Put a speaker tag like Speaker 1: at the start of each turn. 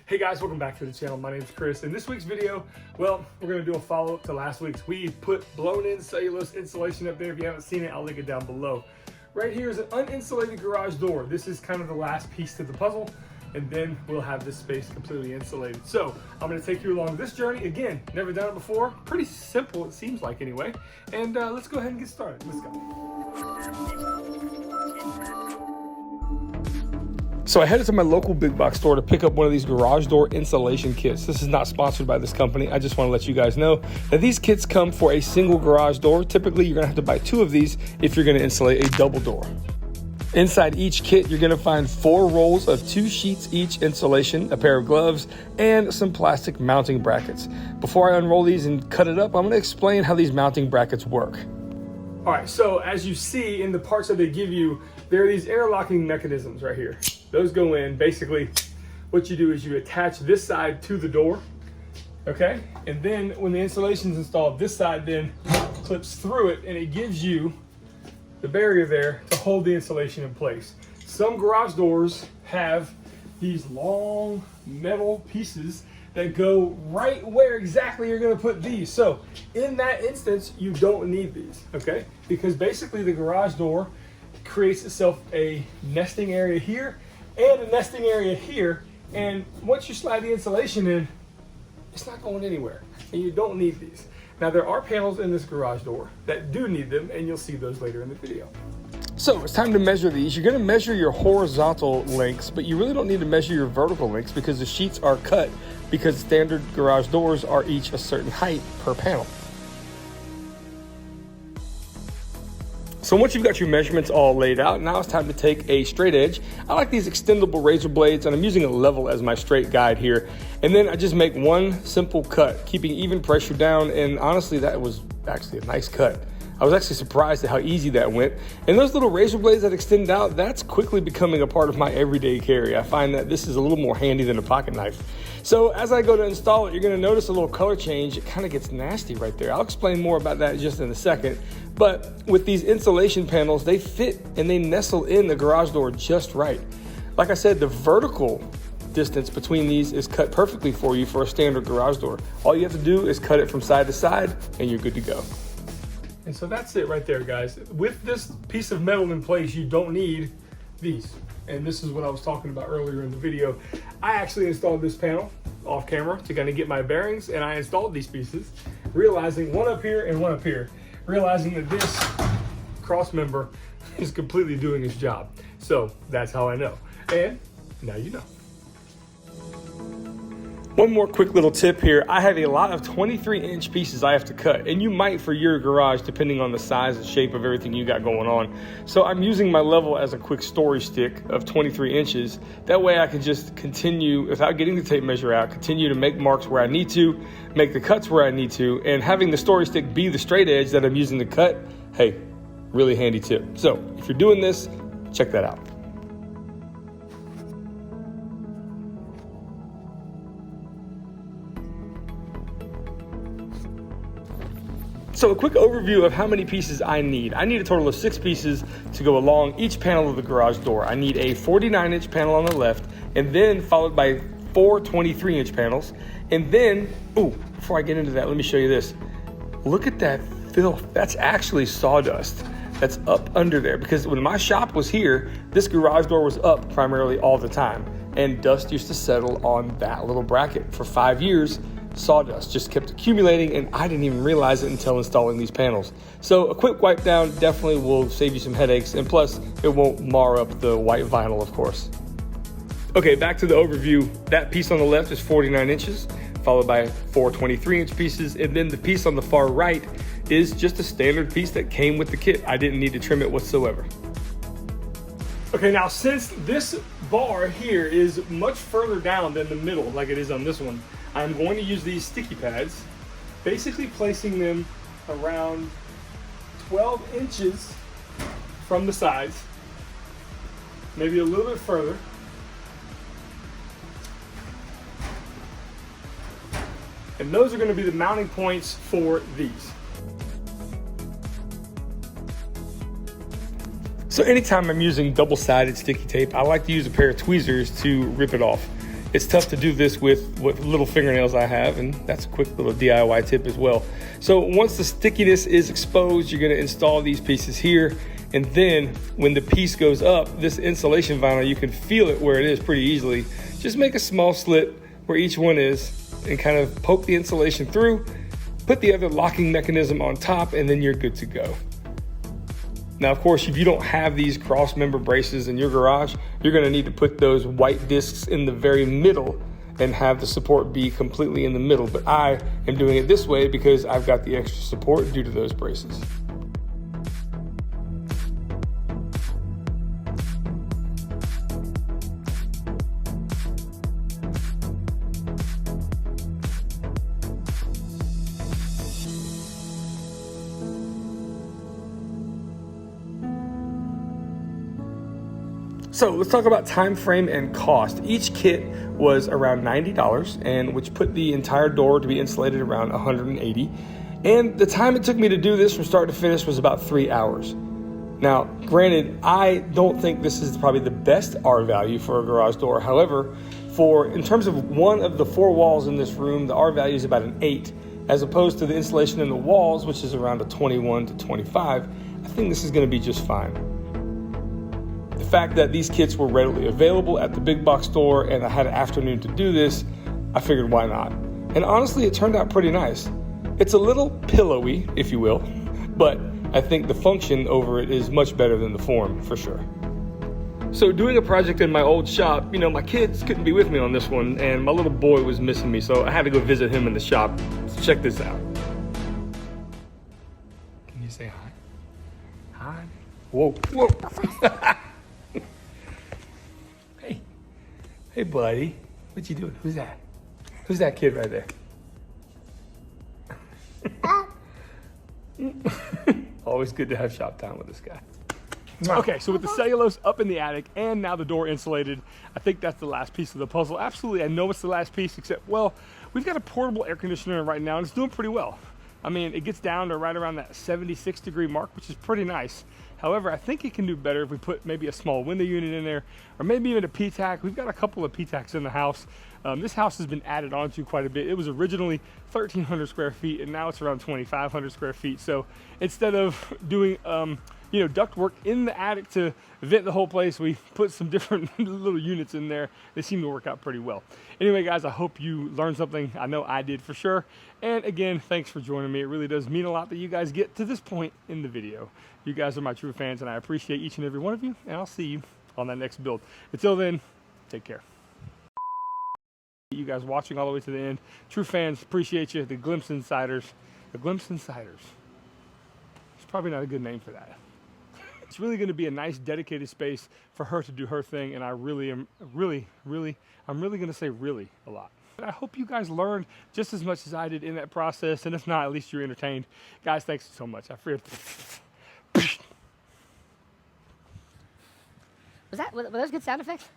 Speaker 1: Hey guys, welcome back to the channel. My name is Chris. In this week's video, well, we're going to do a follow-up to last week's. We put blown-in cellulose insulation up there. If you haven't seen it, I'll link it down below. Right here is an uninsulated garage door. This is kind of the last piece to the puzzle, and then we'll have this space completely insulated. So I'm going to take you along this journey. Again, never done it before. Pretty simple, it seems like anyway. And let's go ahead and get started. Let's go. So I headed to my local big box store to pick up one of these garage door insulation kits. This is not sponsored by this company. I just want to let you guys know that these kits come for a single garage door. Typically, you're going to have to buy 2 of these if you're going to insulate a double door. Inside each kit, you're going to find 4 rolls of 2 sheets each insulation, a pair of gloves, and some plastic mounting brackets. Before I unroll these and cut it up, I'm going to explain how these mounting brackets work. All right, so as you see in the parts that they give you, there are these interlocking mechanisms right here. Those go in. Basically, what you do is you attach this side to the door, okay? And then when the insulation's installed, this side then clips through it, and it gives you the barrier there to hold the insulation in place. Some garage doors have these long metal pieces that go right where exactly you're gonna put these. So in that instance, you don't need these, okay? Because basically the garage door creates itself a nesting area here and a nesting area here. And once you slide the insulation in, it's not going anywhere, and you don't need these. Now there are panels in this garage door that do need them, and you'll see those later in the video. So it's time to measure these. You're gonna measure your horizontal lengths, but you really don't need to measure your vertical lengths because the sheets are cut because standard garage doors are each a certain height per panel. So once you've got your measurements all laid out, now it's time to take a straight edge. I like these extendable razor blades, and I'm using a level as my straight guide here. And then I just make one simple cut, keeping even pressure down, and honestly, that was actually a nice cut. I was actually surprised at how easy that went. And those little razor blades that extend out, that's quickly becoming a part of my everyday carry. I find that this is a little more handy than a pocket knife. So as I go to install it, you're gonna notice a little color change. It kind of gets nasty right there. I'll explain more about that just in a second. But with these insulation panels, they fit and they nestle in the garage door just right. Like I said, the vertical distance between these is cut perfectly for you for a standard garage door. All you have to do is cut it from side to side and you're good to go. And so that's it right there, guys. With this piece of metal in place, you don't need these. And this is what I was talking about earlier in the video. I actually installed this panel off camera to kind of get my bearings, and I installed these pieces, realizing one up here and one up here, realizing that this cross member is completely doing its job. So that's how I know. And now you know. One more quick little tip here. I have a lot of 23-inch pieces I have to cut, and you might for your garage depending on the size and shape of everything you got going on. So I'm using my level as a quick storage stick of 23 inches. That way I can just continue, without getting the tape measure out, continue to make marks where I need to, make the cuts where I need to, and having the storage stick be the straight edge that I'm using to cut, hey, really handy tip. So if you're doing this, check that out. So a quick overview of how many pieces I need. I need a total of 6 pieces to go along each panel of the garage door. I need a 49-inch panel on the left, and then followed by 4 23-inch panels. And then, before I get into that, let me show you this. Look at that filth. That's actually sawdust that's up under there, because when my shop was here, this garage door was up primarily all the time, and dust used to settle on that little bracket. For 5 years, sawdust just kept accumulating, and I didn't even realize it until installing these panels. So a quick wipe down definitely will save you some headaches, and plus it won't mar up the white vinyl, of course. Okay, back to the overview. That piece on the left is 49 inches, followed by 4 23-inch pieces, and then the piece on the far right is just a standard piece that came with the kit. I didn't need to trim it whatsoever. Okay, now since this bar here is much further down than the middle, like it is on this one, I'm going to use these sticky pads, basically placing them around 12 inches from the sides, maybe a little bit further. And those are going to be the mounting points for these. So anytime I'm using double-sided sticky tape, I like to use a pair of tweezers to rip it off. It's tough to do this with what little fingernails I have, and that's a quick little DIY tip as well. So once the stickiness is exposed, you're gonna install these pieces here, and then when the piece goes up, this insulation vinyl, you can feel it where it is pretty easily. Just make a small slit where each one is and kind of poke the insulation through, put the other locking mechanism on top, and then you're good to go. Now, of course, if you don't have these cross member braces in your garage, you're gonna need to put those white discs in the very middle and have the support be completely in the middle. But I am doing it this way because I've got the extra support due to those braces. So let's talk about time frame and cost. Each kit was around $90, and which put the entire door to be insulated around $180. And the time it took me to do this from start to finish was about 3 hours. Now, granted, I don't think this is probably the best R value for a garage door. However, in terms of one of the 4 walls in this room, the R value is about an 8, as opposed to the insulation in the walls, which is around a 21 to 25. I think this is going to be just fine. The fact that these kits were readily available at the big box store and I had an afternoon to do this, I figured why not. And honestly, it turned out pretty nice. It's a little pillowy, if you will, but I think the function over it is much better than the form, for sure. So doing a project in my old shop, you know, my kids couldn't be with me on this one, and my little boy was missing me, so I had to go visit him in the shop. So check this out. Can you say hi? Hi. Whoa, whoa. Hey, buddy. What you doing? Who's that? Who's that kid right there? Always good to have shop time with this guy. Okay, so with the cellulose up in the attic and now the door insulated, I think that's the last piece of the puzzle. Absolutely, I know it's the last piece, except, well, we've got a portable air conditioner right now, and it's doing pretty well. I mean, it gets down to right around that 76-degree mark, which is pretty nice. However, I think it can do better if we put maybe a small window unit in there, or maybe even a P-tack. We've got a couple of P-tacks in the house. This house has been added onto quite a bit. It was originally 1,300 square feet, and now it's around 2,500 square feet. So instead of doing duct work in the attic to vent the whole place, we put some different little units in there. They seem to work out pretty well. Anyway, guys, I hope you learned something. I know I did for sure. And again, thanks for joining me. It really does mean a lot that you guys get to this point in the video. You guys are my true fans, and I appreciate each and every one of you, and I'll see you on that next build. Until then, take care. You guys watching all the way to the end. True fans, appreciate you. The Glimpse Insiders. The Glimpse Insiders. It's probably not a good name for that. It's really going to be a nice dedicated space for her to do her thing, and I really am I'm really going to say really a lot. I hope you guys learned just as much as I did in that process, and if not, at least you're entertained. Guys, thanks so much. I feared.
Speaker 2: Were those good sound effects?